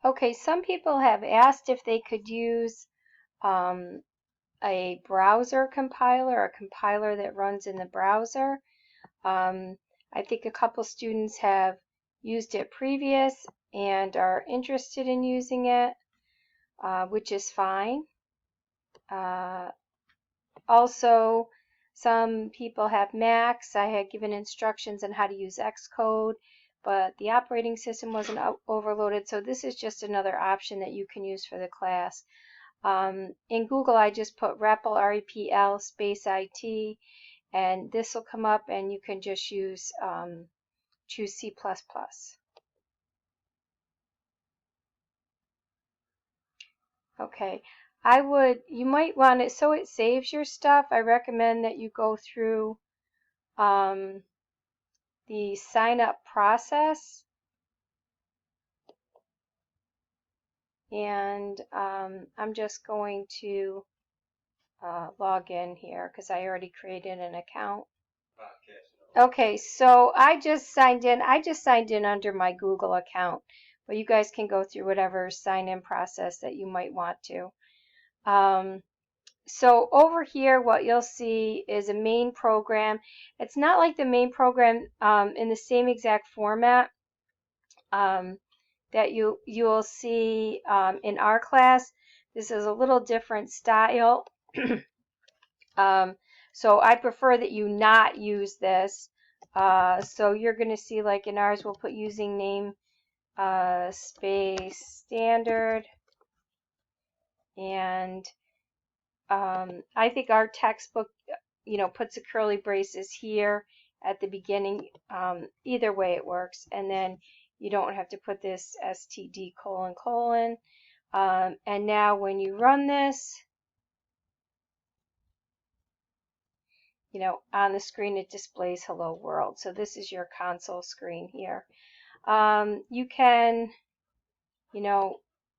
Okay, some people have asked if they could use a browser compiler, a compiler that runs in the browser. I think a couple students have used it previous and are interested in using it, which is fine. Also, some people have Macs. I had given instructions on how to use Xcode, but the operating system wasn't overloaded, so this is just another option that you can use for the class. In Google, I just put REPL, R-E-P-L, space IT, and this will come up, and you can just use choose C++. Okay, you might want it so it saves your stuff. I recommend that you go through the sign up process, and I'm just going to log in here because I already created an account. Okay, so I just signed in. I just signed in under my Google account, but you guys can go through whatever sign-in process that you might want to. So over here, what you'll see is a main program. It's not like the main program in the same exact format that you'll see in our class. This is a little different style. So I prefer that you not use this. So you're going to see, like in ours, we'll put using name space standard, and I think our textbook, puts the curly braces here at the beginning. Either way it works, and then you don't have to put this std : : and now when you run this, on the screen it displays hello world. So this is your console screen here. You can,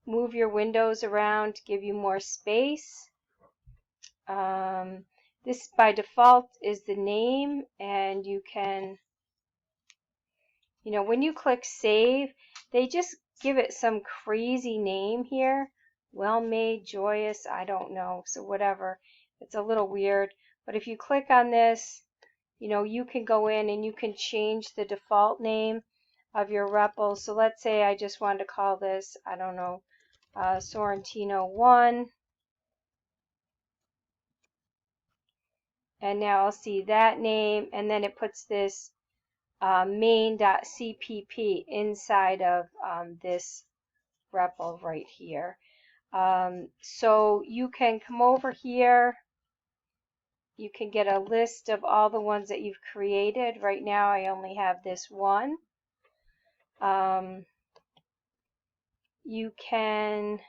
move your windows around to give you more space. This by default is the name, and you can, when you click save, they just give it some crazy name here. Well made, joyous, I don't know, so whatever. It's a little weird. But if you click on this, you can go in and you can change the default name of your REPL. So let's say I just wanted to call this, I don't know, Sorrentino 1. And now I'll see that name, and then it puts this main.cpp inside of this REPL right here. So you can come over here. You can get a list of all the ones that you've created. Right now I only have this one. You can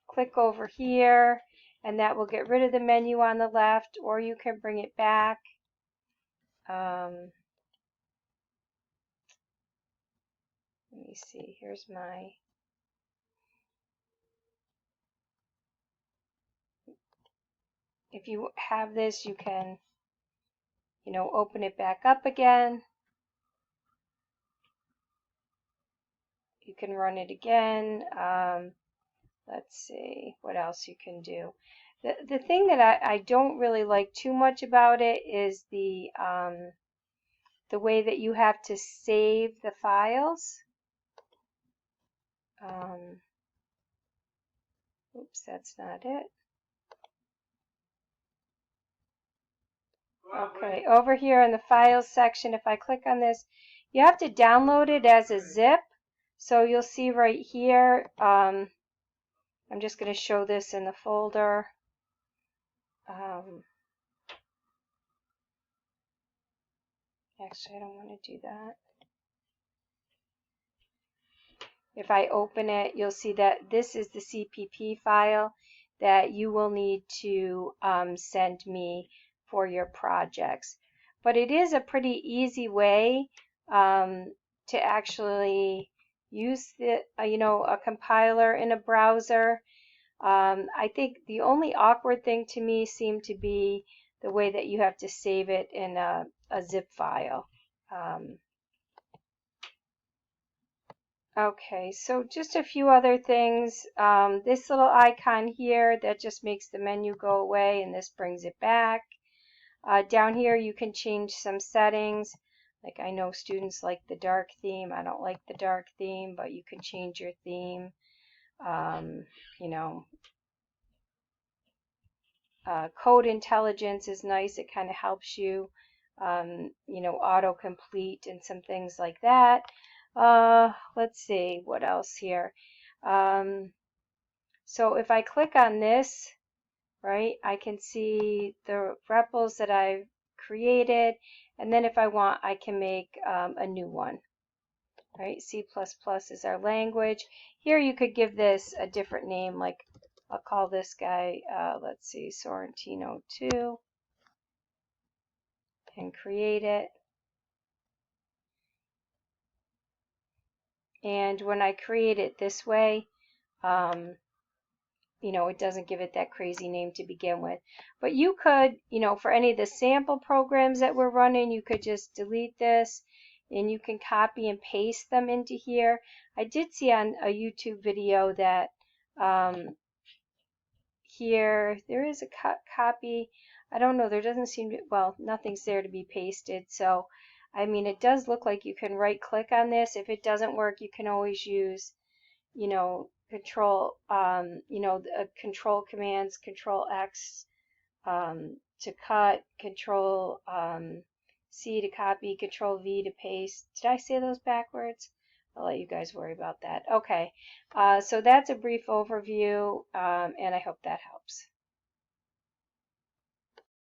click over here, and that will get rid of the menu on the left, or you can bring it back. Let me see, here's my, if you have this, you can, open it back up again. You can run it again. Let's see what else you can do. The thing that I don't really like too much about it is the way that you have to save the files. Oops, that's not it. Okay, over here in the files section, if I click on this, you have to download it as a zip. So you'll see right here, I'm just going to show this in the folder. Actually, I don't want to do that. If I open it, you'll see that this is the CPP file that you will need to send me for your projects. But it is a pretty easy way to actually use a compiler in a browser. I think the only awkward thing to me seemed to be the way that you have to save it in a zip file. Okay, so just a few other things. This little icon here, that just makes the menu go away, and this brings it back. Down here you can change some settings. Like, I know students like the dark theme. I don't like the dark theme, but you can change your theme. You know, code intelligence is nice. It kind of helps you, you know, autocomplete and some things like that. Let's see what else here. So if I click on this, right, I can see the REPLs that I've created, and then if I want, I can make a new one. Right, C++ is our language. Here you could give this a different name, like I'll call this guy, let's see, Sorrentino 2, and create it. And when I create it this way, you know, it doesn't give it that crazy name to begin with. But you could, you know, for any of the sample programs that we're running, you could just delete this and you can copy and paste them into here. I did see on a YouTube video that here there is a copy. I don't know, there doesn't seem to, well, nothing's there to be pasted. So, I mean, it does look like you can right click on this. If it doesn't work, you can always use, you know, control, you know, control commands, control X to cut, control C to copy, control V to paste. Did I say those backwards? I'll let you guys worry about that. Okay, so that's a brief overview, and I hope that helps.